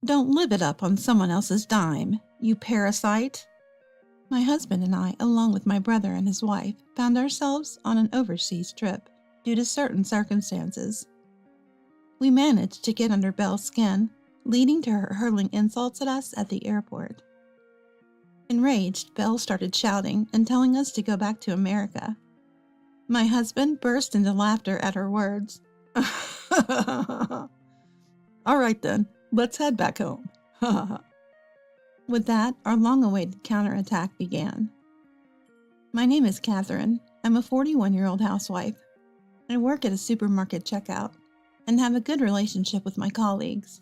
Don't live it up on someone else's dime, you parasite. My husband and I, along with my brother and his wife, found ourselves on an overseas trip due to certain circumstances. We managed to get under Belle's skin, leading to her hurling insults at us at the airport. Enraged, Belle started shouting and telling us to go back to America. My husband burst into laughter at her words. All right then, let's head back home. With that, our long-awaited counterattack began. My name is Catherine. I'm a 41-year-old housewife. I work at a supermarket checkout and have a good relationship with my colleagues.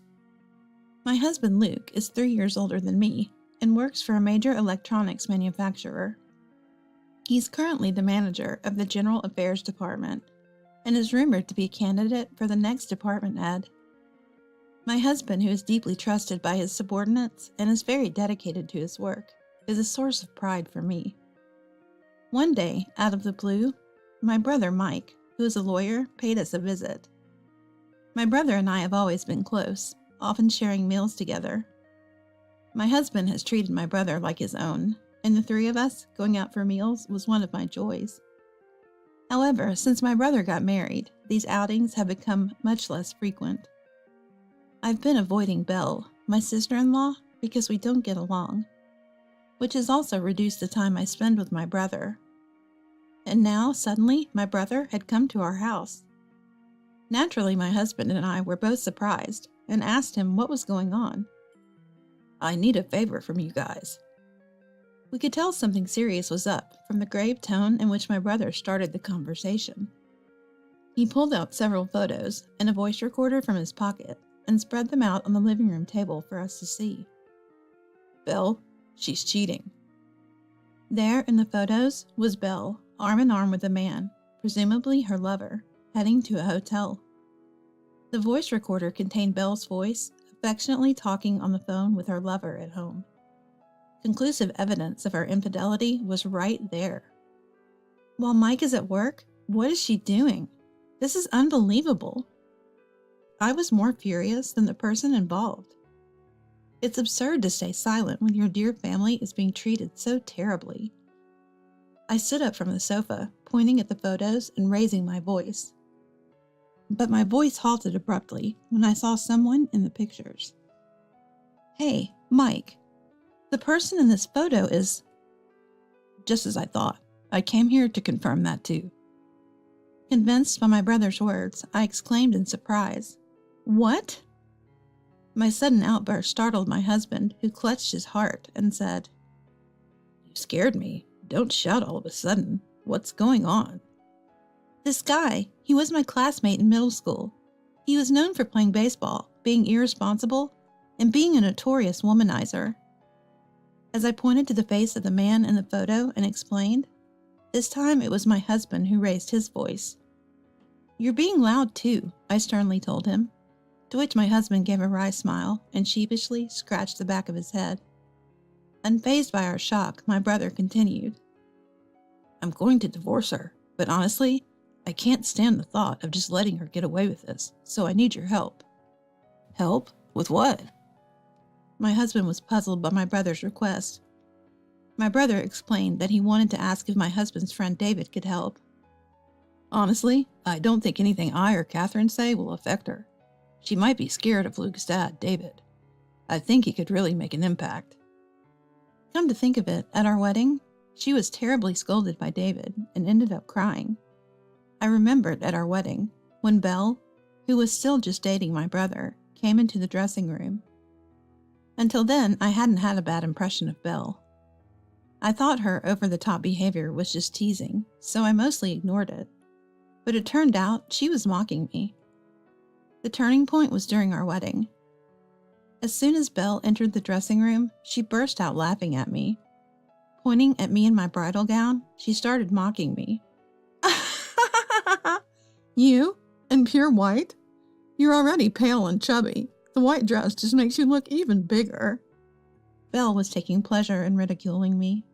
My husband Luke is 3 years older than me and works for a major electronics manufacturer. He's currently the manager of the General Affairs Department and is rumored to be a candidate for the next department head. My husband, who is deeply trusted by his subordinates and is very dedicated to his work, is a source of pride for me. One day, out of the blue, my brother Mike, who is a lawyer, paid us a visit. My brother and I have always been close, often sharing meals together. My husband has treated my brother like his own, and the three of us going out for meals was one of my joys. However, since my brother got married, these outings have become much less frequent. I've been avoiding Belle, my sister-in-law, because we don't get along, which has also reduced the time I spend with my brother. And now, suddenly, my brother had come to our house. Naturally, my husband and I were both surprised and asked him what was going on. I need a favor from you guys. We could tell something serious was up from the grave tone in which my brother started the conversation. He pulled out several photos and a voice recorder from his pocket and spread them out on the living room table for us to see. Belle, she's cheating. There in the photos was Belle, arm in arm with a man, presumably her lover, heading to a hotel. The voice recorder contained Belle's voice, affectionately talking on the phone with her lover at home. Conclusive evidence of her infidelity was right there. While Mike is at work, what is she doing? This is unbelievable. I was more furious than the person involved. It's absurd to stay silent when your dear family is being treated so terribly. I stood up from the sofa, pointing at the photos and raising my voice. But my voice halted abruptly when I saw someone in the pictures. Hey, Mike, the person in this photo is... Just as I thought. I came here to confirm that too. Convinced by my brother's words, I exclaimed in surprise. What? My sudden outburst startled my husband, who clutched his heart and said, You scared me. Don't shout all of a sudden. What's going on? This guy, he was my classmate in middle school. He was known for playing baseball, being irresponsible, and being a notorious womanizer. As I pointed to the face of the man in the photo and explained, this time it was my husband who raised his voice. You're being loud too, I sternly told him, to which my husband gave a wry smile and sheepishly scratched the back of his head. Unfazed by our shock, my brother continued. I'm going to divorce her, but honestly, I can't stand the thought of just letting her get away with this, so I need your help. Help? With what? My husband was puzzled by my brother's request. My brother explained that he wanted to ask if my husband's friend David could help. Honestly, I don't think anything I or Catherine say will affect her. She might be scared of Luke's dad, David. I think he could really make an impact. Come to think of it, at our wedding, she was terribly scolded by David and ended up crying. I remembered at our wedding, when Belle, who was still just dating my brother, came into the dressing room. Until then, I hadn't had a bad impression of Belle. I thought her over-the-top behavior was just teasing, so I mostly ignored it. But it turned out she was mocking me. The turning point was during our wedding. As soon as Belle entered the dressing room, she burst out laughing at me. Pointing at me in my bridal gown, she started mocking me. You? In pure white? You're already pale and chubby. The white dress just makes you look even bigger. Belle was taking pleasure in ridiculing me.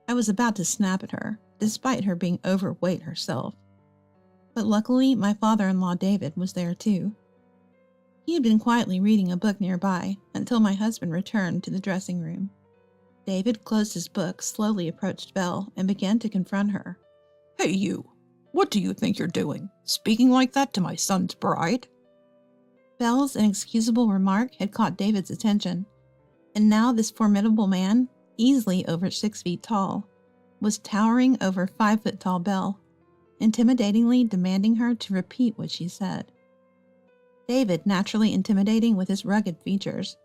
I was about to snap at her, despite her being overweight herself. But luckily, my father-in-law David was there too. He had been quietly reading a book nearby until my husband returned to the dressing room. David closed his book, slowly approached Belle, and began to confront her. Hey you, what do you think you're doing? Speaking like that to my son's bride? Belle's inexcusable remark had caught David's attention, and now this formidable man, easily over 6 feet tall, was towering over 5-foot-tall Belle, intimidatingly demanding her to repeat what she said. David, naturally intimidating with his rugged features,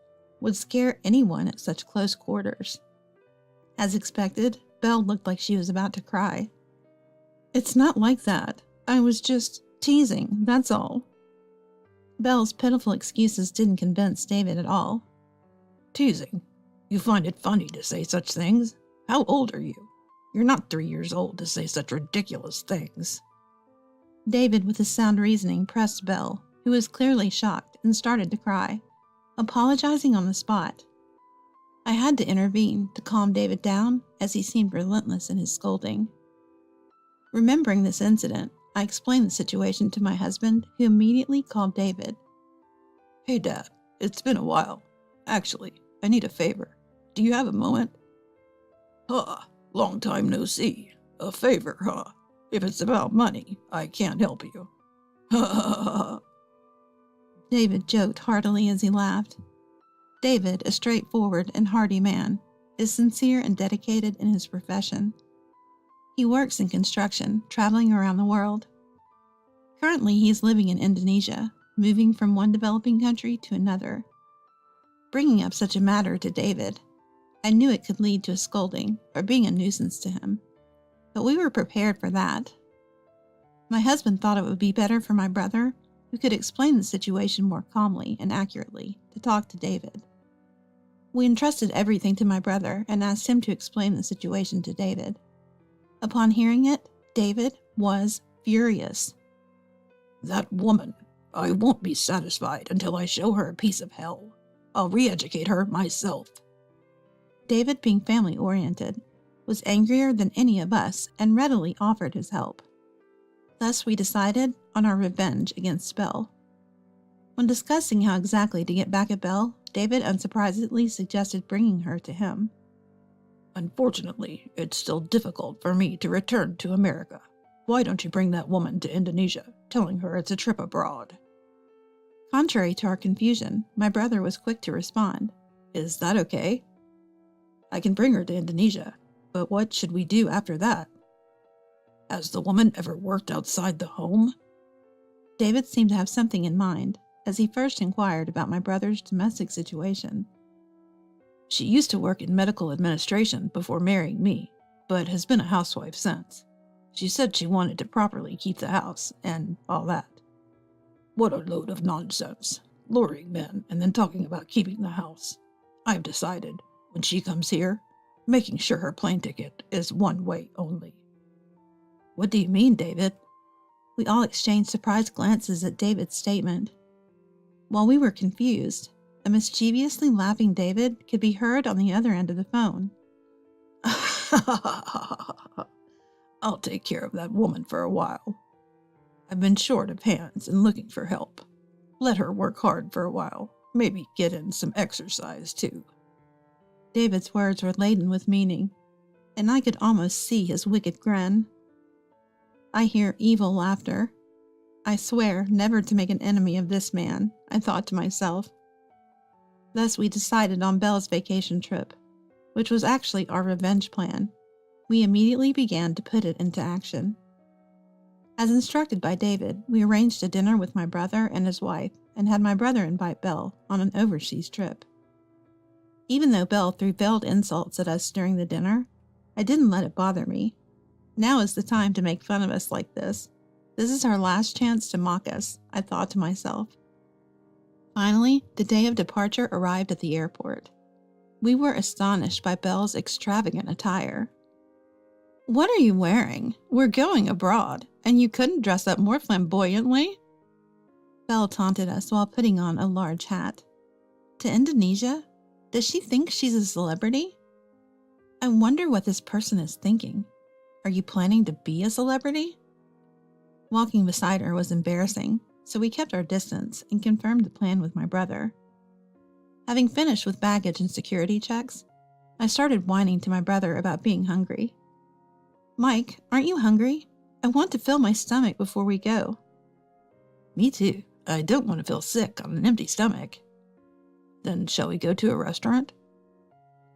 would scare anyone at such close quarters. As expected, Belle looked like she was about to cry. It's not like that. I was just teasing, that's all. Belle's pitiful excuses didn't convince David at all. Teasing? You find it funny to say such things? How old are you? You're not 3 years old to say such ridiculous things. David, with his sound reasoning, pressed Belle, who was clearly shocked and started to cry, apologizing on the spot. I had to intervene to calm David down, as he seemed relentless in his scolding. Remembering this incident, I explained the situation to my husband, who immediately called David. Hey Dad, it's been a while. Actually, I need a favor. Do you have a moment? Huh, long time no see. A favor, huh? If it's about money, I can't help you. Ha ha ha. David joked heartily as he laughed. David, a straightforward and hearty man, is sincere and dedicated in his profession. He works in construction, traveling around the world. Currently, he is living in Indonesia, moving from one developing country to another. Bringing up such a matter to David, I knew it could lead to a scolding or being a nuisance to him, but we were prepared for that. My husband thought it would be better for my brother, who could explain the situation more calmly and accurately, to talk to David. We entrusted everything to my brother and asked him to explain the situation to David. Upon hearing it, David was furious. That woman, I won't be satisfied until I show her a piece of hell. I'll re-educate her myself. David, being family-oriented, was angrier than any of us and readily offered his help. Thus we decided on our revenge against Belle. When discussing how exactly to get back at Belle, David unsurprisingly suggested bringing her to him. Unfortunately, it's still difficult for me to return to America. Why don't you bring that woman to Indonesia, telling her it's a trip abroad? Contrary to our confusion, my brother was quick to respond. Is that okay? I can bring her to Indonesia, but what should we do after that? Has the woman ever worked outside the home? David seemed to have something in mind, as he first inquired about my brother's domestic situation. She used to work in medical administration before marrying me, but has been a housewife since. She said she wanted to properly keep the house and all that. What a load of nonsense. Luring men and then talking about keeping the house. I've decided, when she comes here, making sure her plane ticket is one way only. What do you mean, David? We all exchanged surprised glances at David's statement. While we were confused, a mischievously laughing David could be heard on the other end of the phone. I'll take care of that woman for a while. I've been short of hands and looking for help. Let her work hard for a while. Maybe get in some exercise, too. David's words were laden with meaning, and I could almost see his wicked grin. I hear evil laughter. I swear never to make an enemy of this man, I thought to myself. Thus we decided on Belle's vacation trip, which was actually our revenge plan. We immediately began to put it into action. As instructed by David, we arranged a dinner with my brother and his wife and had my brother invite Belle on an overseas trip. Even though Belle threw veiled insults at us during the dinner, I didn't let it bother me. Now is the time to make fun of us like this. This is our last chance to mock us, I thought to myself. Finally, the day of departure arrived at the airport. We were astonished by Belle's extravagant attire. What are you wearing? We're going abroad, and you couldn't dress up more flamboyantly? Belle taunted us while putting on a large hat. To Indonesia? Does she think she's a celebrity? I wonder what this person is thinking. Are you planning to be a celebrity? Walking beside her was embarrassing, so we kept our distance and confirmed the plan with my brother. Having finished with baggage and security checks, I started whining to my brother about being hungry. "Mike, aren't you hungry? I want to fill my stomach before we go." Me too. I don't want to feel sick on an empty stomach. Then shall we go to a restaurant?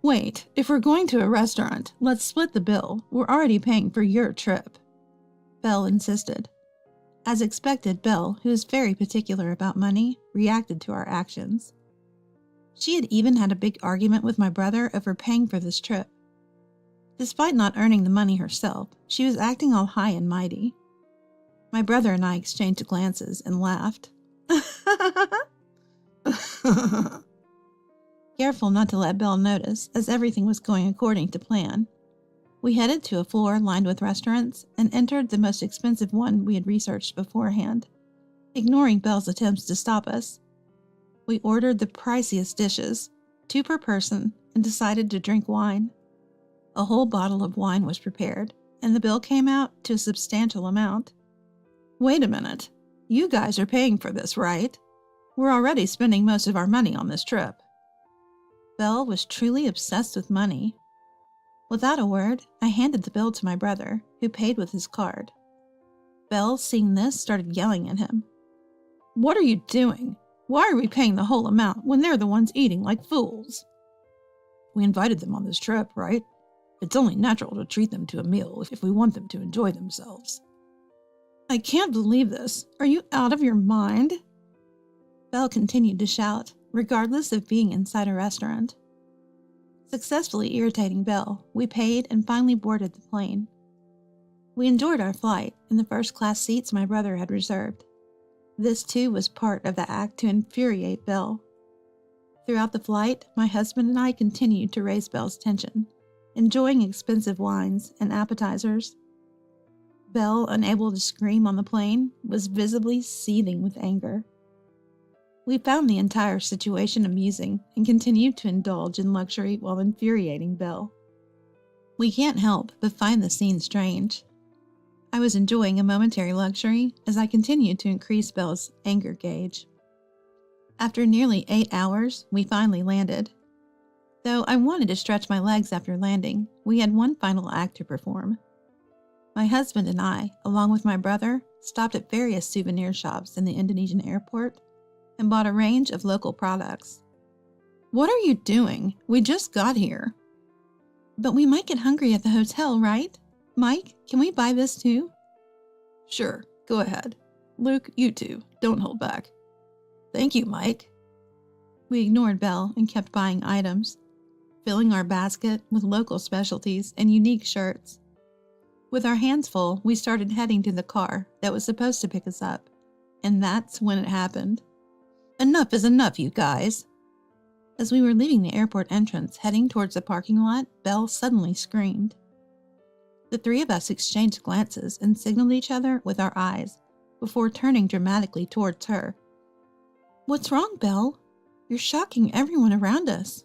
Wait, if we're going to a restaurant, let's split the bill. We're already paying for your trip. Belle insisted. As expected, Belle, who is very particular about money, reacted to our actions. She had even had a big argument with my brother over paying for this trip. Despite not earning the money herself, she was acting all high and mighty. My brother and I exchanged glances and laughed. Careful not to let Belle notice, as everything was going according to plan. We headed to a floor lined with restaurants and entered the most expensive one we had researched beforehand, ignoring Belle's attempts to stop us. We ordered the priciest dishes, 2 per person, and decided to drink wine. A whole bottle of wine was prepared, and the bill came out to a substantial amount. "Wait a minute. You guys are paying for this, right? We're already spending most of our money on this trip." Belle was truly obsessed with money. Without a word, I handed the bill to my brother, who paid with his card. Belle, seeing this, started yelling at him. "What are you doing? Why are we paying the whole amount when they're the ones eating like fools?" We invited them on this trip, right? It's only natural to treat them to a meal if we want them to enjoy themselves. "I can't believe this. Are you out of your mind?" Belle continued to shout, regardless of being inside a restaurant. Successfully irritating Belle, we paid and finally boarded the plane. We enjoyed our flight in the first-class seats my brother had reserved. This too was part of the act to infuriate Belle. Throughout the flight, my husband and I continued to raise Belle's tension, enjoying expensive wines and appetizers. Belle, unable to scream on the plane, was visibly seething with anger. We found the entire situation amusing and continued to indulge in luxury while infuriating Belle. We can't help but find the scene strange. I was enjoying a momentary luxury as I continued to increase Belle's anger gauge. After nearly 8 hours, we finally landed. Though I wanted to stretch my legs after landing, we had one final act to perform. My husband and I, along with my brother, stopped at various souvenir shops in the Indonesian airport and bought a range of local products. "What are you doing? We just got here." "But we might get hungry at the hotel, right? Mike, can we buy this too?" "Sure, go ahead. Luke, you too. Don't hold back." "Thank you, Mike." We ignored Belle and kept buying items, filling our basket with local specialties and unique shirts. With our hands full, we started heading to the car that was supposed to pick us up, and that's when it happened. "Enough is enough, you guys." As we were leaving the airport entrance heading towards the parking lot, Belle suddenly screamed. The 3 of us exchanged glances and signaled each other with our eyes before turning dramatically towards her. "What's wrong, Belle? You're shocking everyone around us."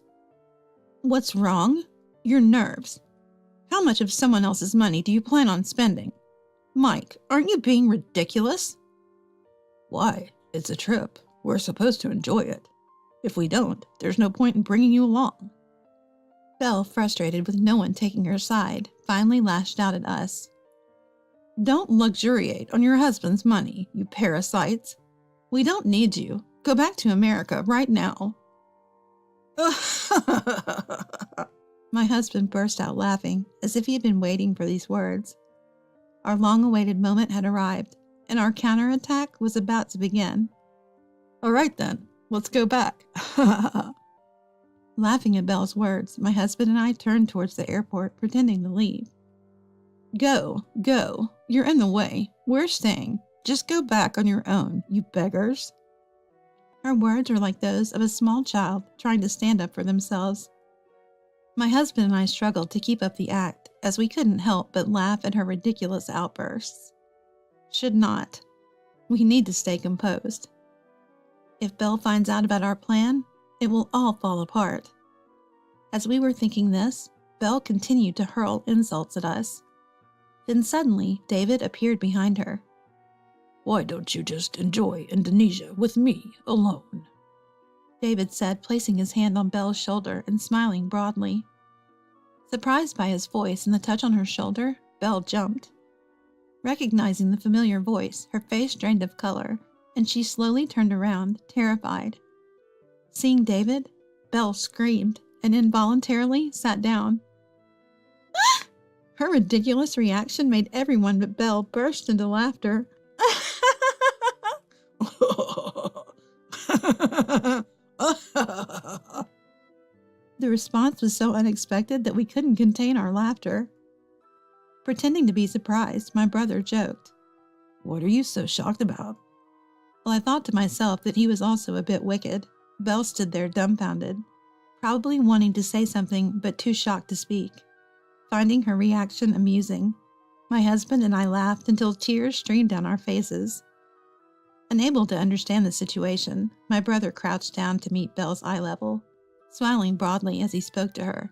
"What's wrong? Your nerves. How much of someone else's money do you plan on spending? Mike, aren't you being ridiculous?" "Why? It's a trip. We're supposed to enjoy it. If we don't, there's no point in bringing you along." Belle, frustrated with no one taking her side, finally lashed out at us. "Don't luxuriate on your husband's money, you parasites. We don't need you. Go back to America right now." My husband burst out laughing, as if he had been waiting for these words. Our long-awaited moment had arrived, and our counterattack was about to begin. "All right then, let's go back." Laughing at Belle's words, my husband and I turned towards the airport, pretending to leave. Go. You're in the way. We're staying. Just go back on your own, you beggars." Her words were like those of a small child trying to stand up for themselves. My husband and I struggled to keep up the act, as we couldn't help but laugh at her ridiculous outbursts. Should not. We need to stay composed. If Belle finds out about our plan, it will all fall apart. As we were thinking this, Belle continued to hurl insults at us. Then suddenly, David appeared behind her. Why don't you just enjoy Indonesia with me alone? David said, placing his hand on Belle's shoulder and smiling broadly. Surprised by his voice and the touch on her shoulder, Belle jumped. Recognizing the familiar voice, her face drained of color, and she slowly turned around, terrified. Seeing David, Belle screamed and involuntarily sat down. Her ridiculous reaction made everyone but Belle burst into laughter. The response was so unexpected that we couldn't contain our laughter. Pretending to be surprised, my brother joked, What are you so shocked about? Well, I thought to myself that he was also a bit wicked. Belle stood there dumbfounded, probably wanting to say something but too shocked to speak. Finding her reaction amusing, my husband and I laughed until tears streamed down our faces. Unable to understand the situation, my brother crouched down to meet Belle's eye level, smiling broadly as he spoke to her.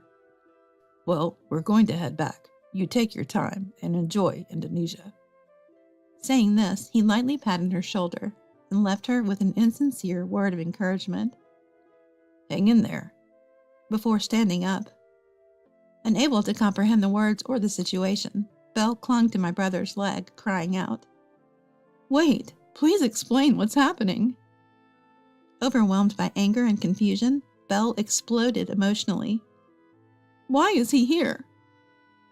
Well, we're going to head back. You take your time and enjoy Indonesia. Saying this, he lightly patted her shoulder and left her with an insincere word of encouragement. Hang in there. Before standing up. Unable to comprehend the words or the situation, Belle clung to my brother's leg, crying out, Wait, please explain what's happening. Overwhelmed by anger and confusion, Belle exploded emotionally. Why is he here?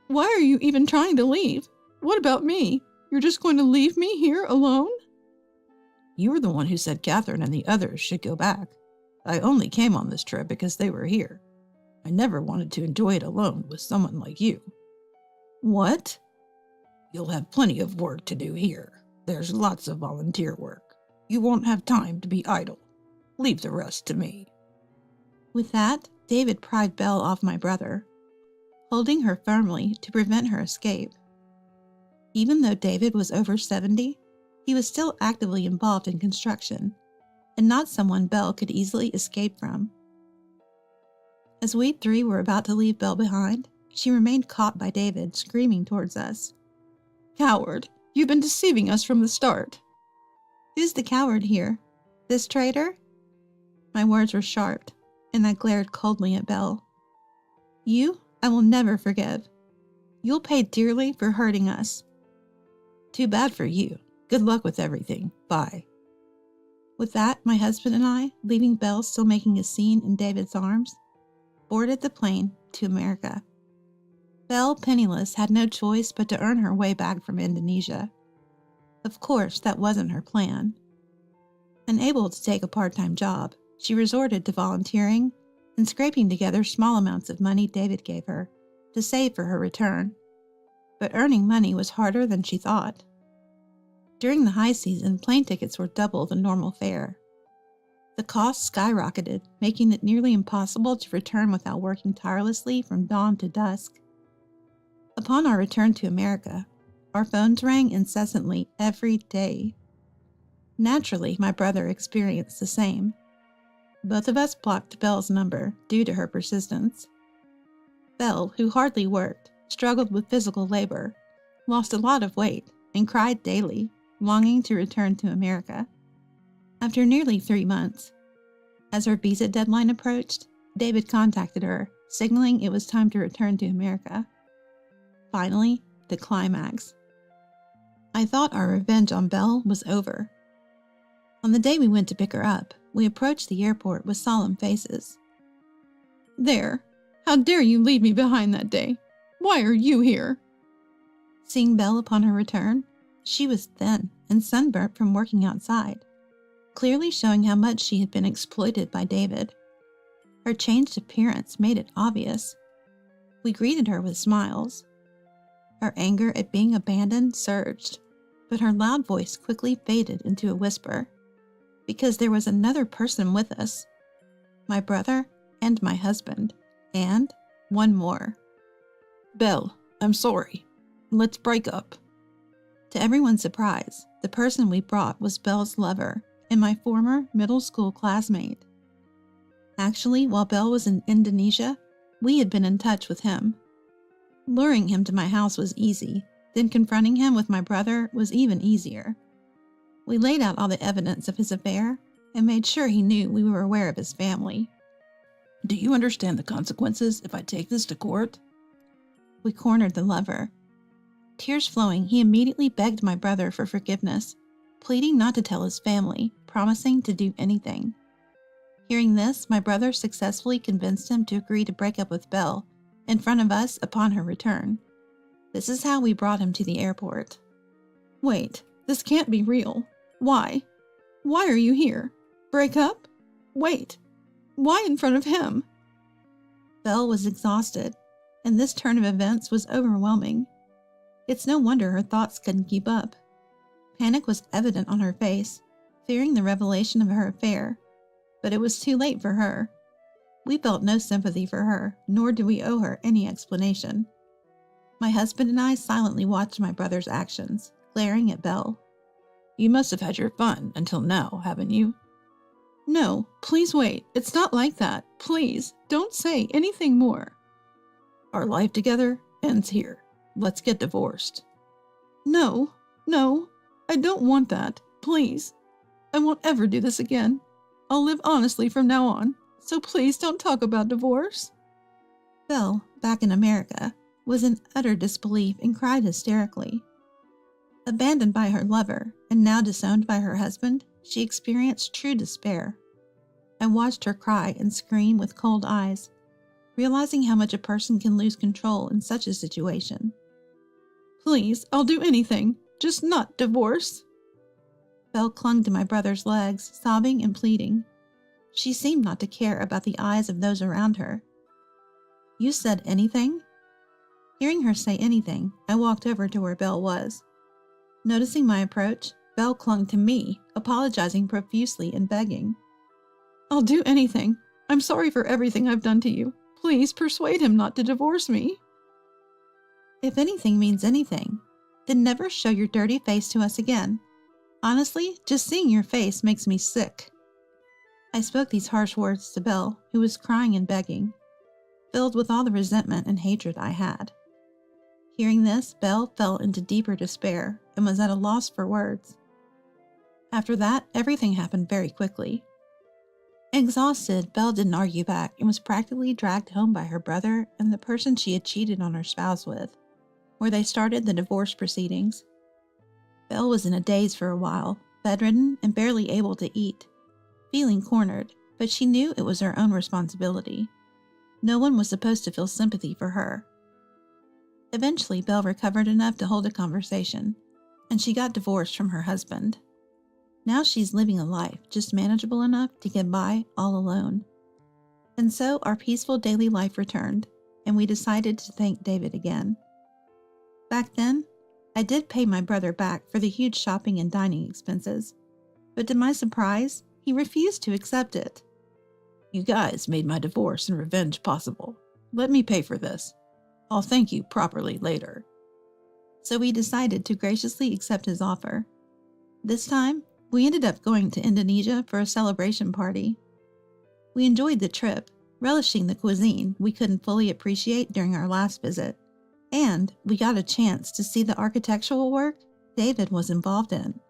Why are you even trying to leave? What about me? You're just going to leave me here alone? You were the one who said Catherine and the others should go back. I only came on this trip because they were here. I never wanted to enjoy it alone with someone like you. What? You'll have plenty of work to do here. There's lots of volunteer work. You won't have time to be idle. Leave the rest to me. With that, David pried Belle off my brother, holding her firmly to prevent her escape. Even though David was over 70, he was still actively involved in construction, and not someone Belle could easily escape from. As we three were about to leave Belle behind, she remained caught by David, screaming towards us. Coward! You've been deceiving us from the start. Who's the coward here? This traitor? My words were sharp, and I glared coldly at Belle. You, I will never forgive. You'll pay dearly for hurting us. Too bad for you. Good luck with everything. Bye. With that, my husband and I, leaving Belle still making a scene in David's arms, boarded the plane to America. Belle, penniless, had no choice but to earn her way back from Indonesia. Of course, that wasn't her plan. Unable to take a part-time job, she resorted to volunteering and scraping together small amounts of money David gave her to save for her return. But earning money was harder than she thought. During the high season, plane tickets were double the normal fare. The cost skyrocketed, making it nearly impossible to return without working tirelessly from dawn to dusk. Upon our return to America, our phones rang incessantly every day. Naturally, my brother experienced the same. Both of us blocked Belle's number due to her persistence. Belle, who hardly worked, struggled with physical labor, lost a lot of weight, and cried daily, longing to return to America. After nearly 3 months, as her visa deadline approached, David contacted her, signaling it was time to return to America. Finally, the climax. I thought our revenge on Belle was over. On the day we went to pick her up, we approached the airport with solemn faces. There! How dare you leave me behind that day? Why are you here? Seeing Belle upon her return, she was thin and sunburnt from working outside, clearly showing how much she had been exploited by David. Her changed appearance made it obvious. We greeted her with smiles. Her anger at being abandoned surged, but her loud voice quickly faded into a whisper, because there was another person with us, my brother and my husband, and one more. Belle, I'm sorry. Let's break up. To everyone's surprise, the person we brought was Belle's lover and my former middle school classmate. Actually, while Belle was in Indonesia, we had been in touch with him. Luring him to my house was easy, then confronting him with my brother was even easier. We laid out all the evidence of his affair and made sure he knew we were aware of his family. Do you understand the consequences if I take this to court? We cornered the lover. Tears flowing, he immediately begged my brother for forgiveness, pleading not to tell his family, promising to do anything. Hearing this, my brother successfully convinced him to agree to break up with Belle in front of us upon her return. This is how we brought him to the airport. Wait, this can't be real. Why? Why are you here? Break up? Wait. Why in front of him? Belle was exhausted, and this turn of events was overwhelming. It's no wonder her thoughts couldn't keep up. Panic was evident on her face, fearing the revelation of her affair, but it was too late for her. We felt no sympathy for her, nor do we owe her any explanation. My husband and I silently watched my brother's actions, glaring at Belle. You must have had your fun until now, haven't you? No, please wait. It's not like that. Please, don't say anything more. Our life together ends here. Let's get divorced. No, I don't want that. Please. I won't ever do this again. I'll live honestly from now on, so please don't talk about divorce. Belle, back in America, was in utter disbelief and cried hysterically. Abandoned by her lover and now disowned by her husband, she experienced true despair. I watched her cry and scream with cold eyes, realizing how much a person can lose control in such a situation. Please, I'll do anything, just not divorce. Belle clung to my brother's legs, sobbing and pleading. She seemed not to care about the eyes of those around her. You said anything? Hearing her say anything, I walked over to where Belle was. Noticing my approach, Belle clung to me, apologizing profusely and begging. I'll do anything. I'm sorry for everything I've done to you. Please persuade him not to divorce me. If anything means anything, then never show your dirty face to us again. Honestly, just seeing your face makes me sick. I spoke these harsh words to Belle, who was crying and begging, filled with all the resentment and hatred I had. Hearing this, Belle fell into deeper despair and was at a loss for words. After that, everything happened very quickly. Exhausted, Belle didn't argue back and was practically dragged home by her brother and the person she had cheated on her spouse with, where they started the divorce proceedings. Belle was in a daze for a while, bedridden and barely able to eat, feeling cornered, but she knew it was her own responsibility. No one was supposed to feel sympathy for her. Eventually, Belle recovered enough to hold a conversation, and she got divorced from her husband. Now she's living a life just manageable enough to get by all alone. And so our peaceful daily life returned, and we decided to thank David again. Back then, I did pay my brother back for the huge shopping and dining expenses, but to my surprise, he refused to accept it. You guys made my divorce and revenge possible. Let me pay for this. I'll thank you properly later. So we decided to graciously accept his offer. This time, we ended up going to Indonesia for a celebration party. We enjoyed the trip, relishing the cuisine we couldn't fully appreciate during our last visit, and we got a chance to see the architectural work David was involved in.